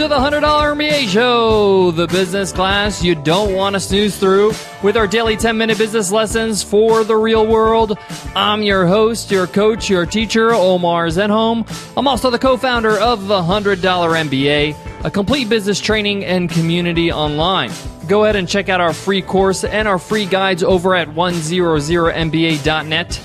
the $100 MBA Show, the business class you don't want to snooze through, with our daily 10-minute business lessons for the real world. I'm your host, your coach, your teacher, Omar Zenhom. I'm also the co-founder of the $100 MBA, a complete business training and community online. Go ahead and check out our free course and our free guides over at 100mba.net.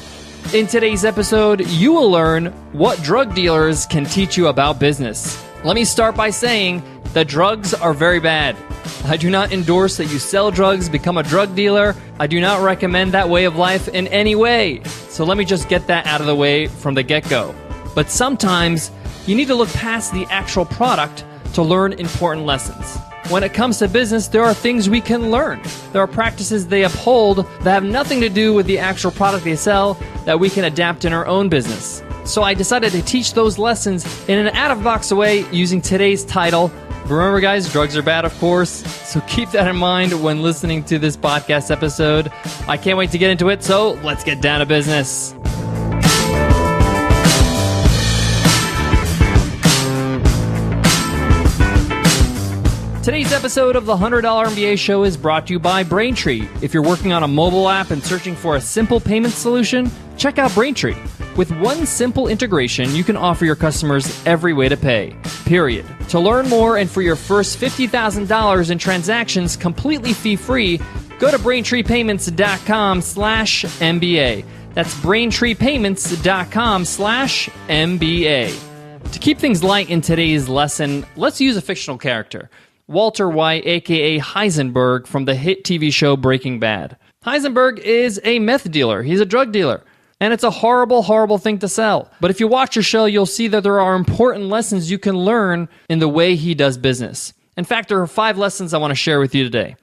In today's episode, you will learn what drug dealers can teach you about business. Let me start by saying that drugs are very bad. I do not endorse that you sell drugs, become a drug dealer. I do not recommend that way of life in any way. So let me just get that out of the way from the get-go. But sometimes you need to look past the actual product to learn important lessons. When it comes to business, there are things we can learn. There are practices they uphold that have nothing to do with the actual product they sell that we can adapt in our own business. So I decided to teach those lessons in an out-of-the-box way using today's title. Remember, guys, drugs are bad, of course. So keep that in mind when listening to this podcast episode. I can't wait to get into it, so let's get down to business. Today's episode of the $100 MBA Show is brought to you by Braintree. If you're working on a mobile app and searching for a simple payment solution, check out Braintree. With one simple integration, you can offer your customers every way to pay, period. To learn more and for your first $50,000 in transactions completely fee-free, go to BraintreePayments.com/MBA. That's BraintreePayments.com/MBA. To keep things light in today's lesson, let's use a fictional character. Walter White, a.k.a. Heisenberg, from the hit TV show Breaking Bad. Heisenberg is a meth dealer. He's a drug dealer. And it's a horrible, horrible thing to sell. But if you watch the show, you'll see that there are important lessons you can learn in the way he does business. In fact, there are 5 lessons I want to share with you today.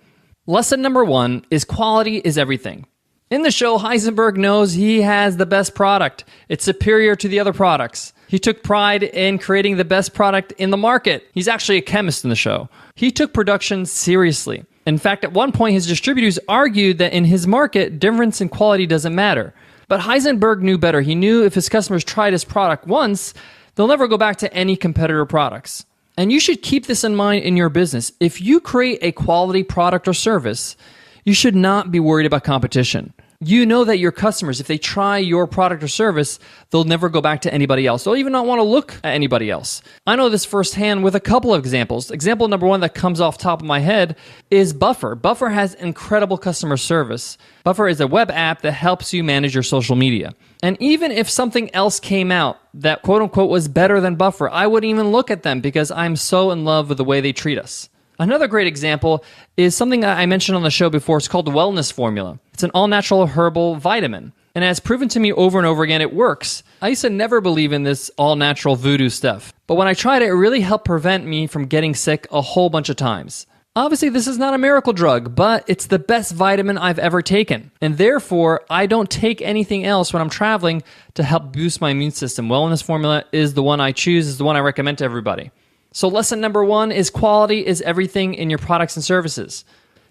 Lesson number 1 is quality is everything. In the show, Heisenberg knows he has the best product. It's superior to the other products. He took pride in creating the best product in the market. He's actually a chemist in the show. He took production seriously. In fact, at one point, his distributors argued that in his market, difference in quality doesn't matter. But Heisenberg knew better. He knew if his customers tried his product once, they'll never go back to any competitor products. And you should keep this in mind in your business. If you create a quality product or service, you should not be worried about competition. You know that your customers, if they try your product or service, they'll never go back to anybody else. They'll even not want to look at anybody else. I know this firsthand with a couple of examples. Example number 1 that comes off the top of my head is Buffer. Buffer has incredible customer service. Buffer is a web app that helps you manage your social media. And even if something else came out that quote-unquote was better than Buffer, I wouldn't even look at them because I'm so in love with the way they treat us. Another great example is something I mentioned on the show before. It's called the Wellness Formula. It's an all-natural herbal vitamin. And as proven to me over and over again, it works. I used to never believe in this all-natural voodoo stuff. But when I tried it, it really helped prevent me from getting sick a whole bunch of times. Obviously, this is not a miracle drug, but it's the best vitamin I've ever taken. And therefore, I don't take anything else when I'm traveling to help boost my immune system. Wellness Formula is the one I choose, is the one I recommend to everybody. So lesson number 1 is quality is everything in your products and services.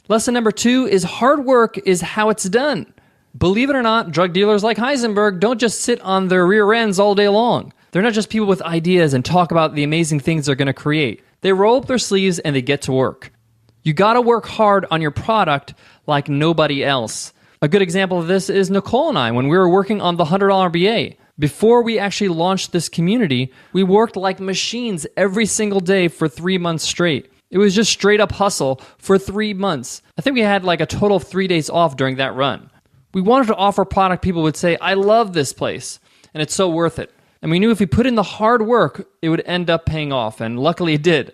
Lesson number 2 is hard work is how it's done. Believe it or not, drug dealers like Heisenberg don't just sit on their rear ends all day long. They're not just people with ideas and talk about the amazing things they're going to create. They roll up their sleeves and they get to work. You got to work hard on your product like nobody else. A good example of this is Nicole and I when we were working on the $100 MBA. Before we actually launched this community, we worked like machines every single day for 3 months straight. It was just straight up hustle for 3 months. I think we had like a total of 3 days off during that run. We wanted to offer a product people would say, I love this place, and it's so worth it. And we knew if we put in the hard work, it would end up paying off, and luckily it did.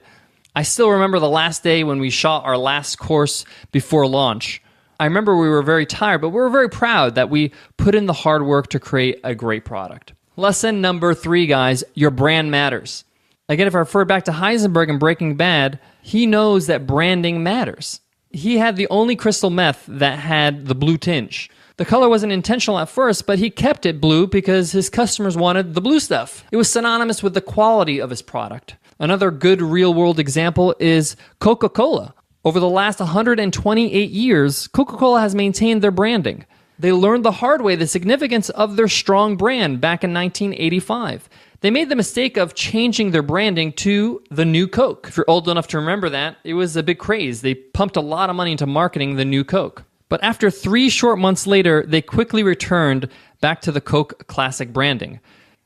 I still remember the last day when we shot our last course before launch. I remember we were very tired, but we were very proud that we put in the hard work to create a great product. Lesson number 3, guys, your brand matters. Again, if I refer back to Heisenberg and Breaking Bad, he knows that branding matters. He had the only crystal meth that had the blue tinge. The color wasn't intentional at first, but he kept it blue because his customers wanted the blue stuff. It was synonymous with the quality of his product. Another good real-world example is Coca-Cola. Over the last 128 years, Coca-Cola has maintained their branding. They learned the hard way the significance of their strong brand back in 1985. They made the mistake of changing their branding to the new Coke. If you're old enough to remember that, it was a big craze. They pumped a lot of money into marketing the new Coke. But after 3 short months later, they quickly returned back to the Coke Classic branding.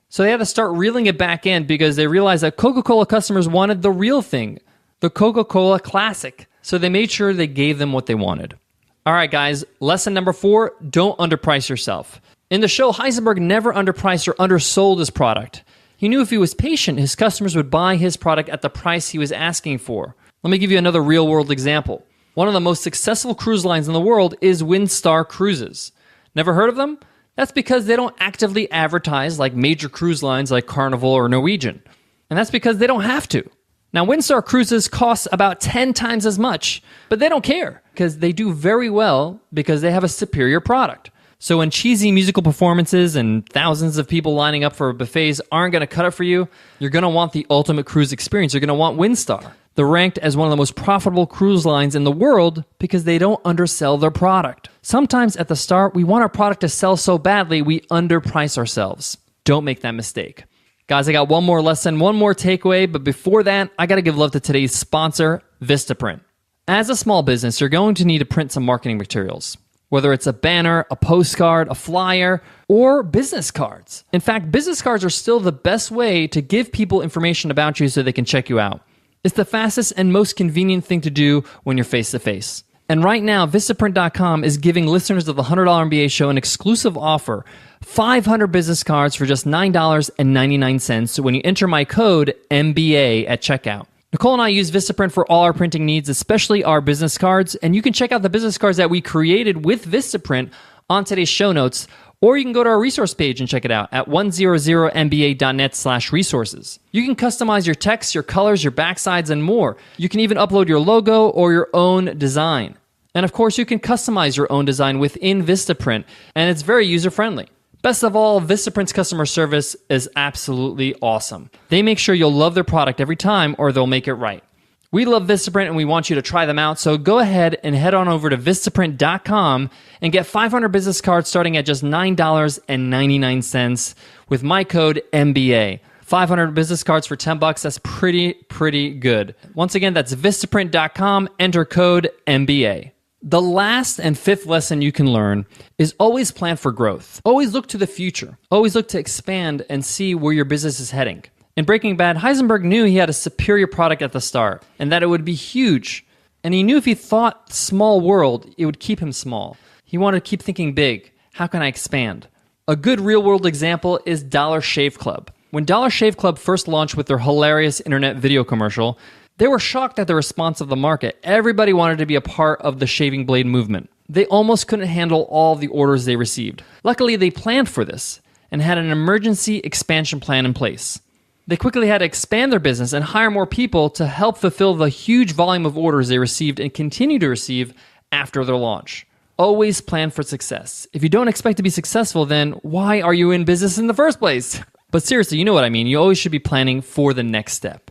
So they had to start reeling it back in because they realized that Coca-Cola customers wanted the real thing, the Coca-Cola Classic. So they made sure they gave them what they wanted. All right, guys, lesson number 4, don't underprice yourself. In the show, Heisenberg never underpriced or undersold his product. He knew if he was patient, his customers would buy his product at the price he was asking for. Let me give you another real-world example. One of the most successful cruise lines in the world is Windstar Cruises. Never heard of them? That's because they don't actively advertise like major cruise lines like Carnival or Norwegian. And that's because they don't have to. Now, Windstar Cruises costs about 10 times as much, but they don't care because they do very well because they have a superior product. So when cheesy musical performances and thousands of people lining up for buffets aren't going to cut it for you, you're going to want the ultimate cruise experience. You're going to want Windstar. They're ranked as one of the most profitable cruise lines in the world because they don't undersell their product. Sometimes at the start, we want our product to sell so badly, we underprice ourselves. Don't make that mistake. Guys, I got one more lesson, one more takeaway, but before that, I got to give love to today's sponsor, Vistaprint. As a small business, you're going to need to print some marketing materials, whether it's a banner, a postcard, a flyer, or business cards. In fact, business cards are still the best way to give people information about you so they can check you out. It's the fastest and most convenient thing to do when you're face-to-face. And right now, Vistaprint.com is giving listeners of the $100 MBA show an exclusive offer, 500 business cards for just $9.99 when you enter my code MBA at checkout. Nicole and I use Vistaprint for all our printing needs, especially our business cards, and you can check out the business cards that we created with Vistaprint on today's show notes, or you can go to our resource page and check it out at 100mba.net/resources. You can customize your text, your colors, your backsides, and more. You can even upload your logo or your own design. And of course, you can customize your own design within Vistaprint, and it's very user-friendly. Best of all, Vistaprint's customer service is absolutely awesome. They make sure you'll love their product every time or they'll make it right. We love Vistaprint and we want you to try them out, so go ahead and head on over to Vistaprint.com and get 500 business cards starting at just $9.99 with my code MBA. 500 business cards for $10, that's pretty good. Once again, that's Vistaprint.com, enter code MBA. The last and 5th lesson you can learn is always plan for growth. Always look to the future. Always look to expand and see where your business is heading. In Breaking Bad, Heisenberg knew he had a superior product at the start and that it would be huge. And he knew if he thought small world, it would keep him small. He wanted to keep thinking big. How can I expand? A good real-world example is Dollar Shave Club. When Dollar Shave Club first launched with their hilarious internet video commercial, they were shocked at the response of the market. Everybody wanted to be a part of the shaving blade movement. They almost couldn't handle all the orders they received. Luckily, they planned for this and had an emergency expansion plan in place. They quickly had to expand their business and hire more people to help fulfill the huge volume of orders they received and continue to receive after their launch. Always plan for success. If you don't expect to be successful, then why are you in business in the first place? But seriously, you know what I mean. You always should be planning for the next step.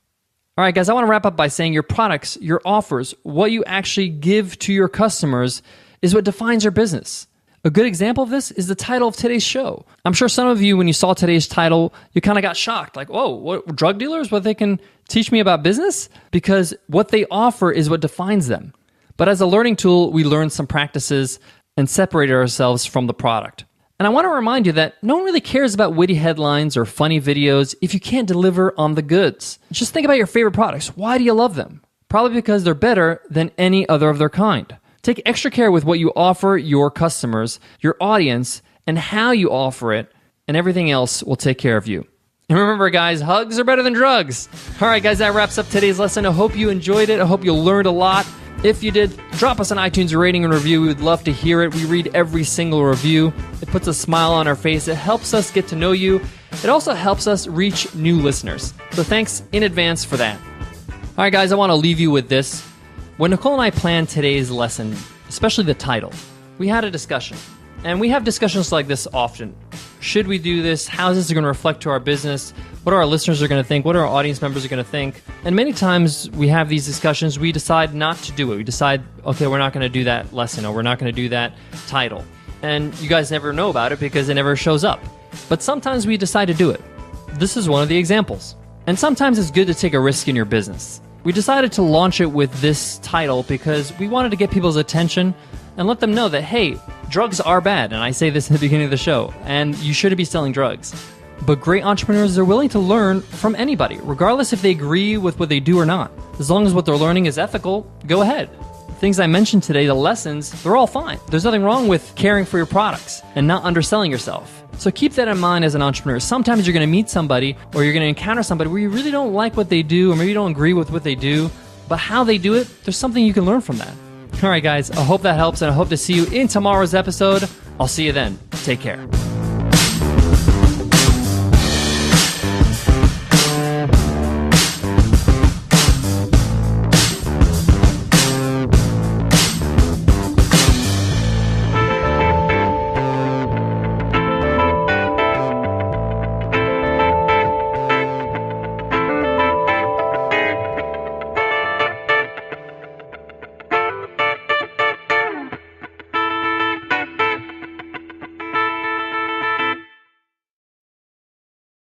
All right, guys, I want to wrap up by saying your products, your offers, what you actually give to your customers is what defines your business. A good example of this is the title of today's show. I'm sure some of you, when you saw today's title, you kind of got shocked. Like, whoa, what, drug dealers? What, they can teach me about business? Because what they offer is what defines them. But as a learning tool, we learned some practices and separated ourselves from the product. And I want to remind you that no one really cares about witty headlines or funny videos if you can't deliver on the goods. Just think about your favorite products. Why do you love them? Probably because they're better than any other of their kind. Take extra care with what you offer your customers, your audience, and how you offer it, and everything else will take care of you. And remember, guys, hugs are better than drugs. All right, guys, that wraps up today's lesson. I hope you enjoyed it. I hope you learned a lot. If you did, drop us an iTunes rating and review. We would love to hear it. We read every single review. It puts a smile on our face. It helps us get to know you. It also helps us reach new listeners. So thanks in advance for that. All right, guys, I want to leave you with this. When Nicole and I planned today's lesson, especially the title, we had a discussion. And we have discussions like this often. Should we do this? How is this going to reflect to our business? What our listeners are going to think? What our audience members are going to think? And many times we have these discussions, we decide not to do it. We decide, okay, we're not going to do that lesson, or we're not going to do that title. And you guys never know about it because it never shows up. But sometimes we decide to do it. This is one of the examples. And sometimes it's good to take a risk in your business. We decided to launch it with this title because we wanted to get people's attention and let them know that, hey, drugs are bad. And I say this in the beginning of the show, and you shouldn't be selling drugs. But great entrepreneurs are willing to learn from anybody, regardless if they agree with what they do or not. As long as what they're learning is ethical, go ahead. Things I mentioned today, the lessons, they're all fine. There's nothing wrong with caring for your products and not underselling yourself. So keep that in mind as an entrepreneur. Sometimes you're going to meet somebody or you're going to encounter somebody where you really don't like what they do or maybe you don't agree with what they do, but how they do it, there's something you can learn from that. All right, guys, I hope that helps, and I hope to see you in tomorrow's episode. I'll see you then. Take care.